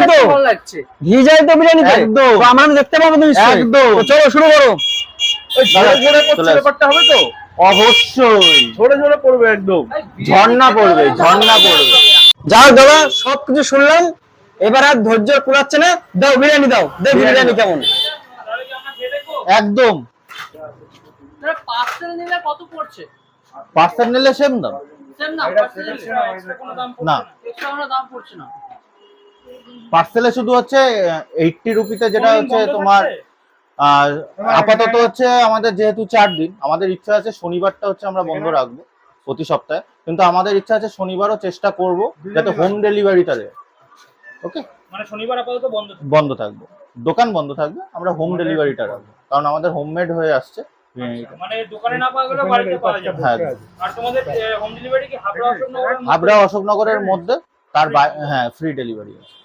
তো ভালো লাগছে। ঘি যায় তো বিরিয়ানিতে একদম। তো আমরা দেখতে পাবো তো নিশ্চয়ই একদম। তো চলো শুরু করো। ওই ঝরে ঝরে পড়ছে ব্যাপারটা হবে তো? অবশ্যই ঝরে ঝরে পড়বে একদম। ঝর্ণা পড়বে, ঝর্ণা পড়বে। যাও দাদা সবকিছু শুনলাম, এবার আর ধৈর্য কুলাচ্ছে না, দাও বিরিয়ানি দাও, দেখি বিরিয়ানি কেমন। একদম। পার্সেল নিলে কত পড়ছে? পার্সেল নিলে সেম দাম সেম না, পার্সেল এক্সট্রা কোনো দাম পড়ছে না। এক্সট্রা কোনো দাম পড়ছে না। পার্সেলে শুধু হচ্ছে 80 রুপিতে, যেটা হচ্ছে তোমার আর আপাতত হচ্ছে আমাদের যেহেতু 4 দিন, আমাদের ইচ্ছা আছে শনিবারটা হচ্ছে আমরা বন্ধ রাখবো প্রতি সপ্তাহে, কিন্তু আমাদের ইচ্ছা আছে শনিবারও চেষ্টা করব যাতে হোম ডেলিভারিটা দেয়। ওকে, মানে শনিবার আপাতত বন্ধ থাকে। বন্ধ থাকবে, দোকান বন্ধ থাকবে, আমরা হোম ডেলিভারিটা রাখবো, কারণ আমাদের হোমমেড হয়ে আসছে বিরিয়ানিটা। মানে দোকানে না পাওয়া গেলে বাড়িতে পাওয়া যাবে। হ্যাঁ, আর তোমাদের হোম ডেলিভারি কি হাবড়া অশোকনগরের মধ্যে? হাবড়া অশোকনগরের মধ্যে, তার হ্যাঁ ফ্রি ডেলিভারি আছে।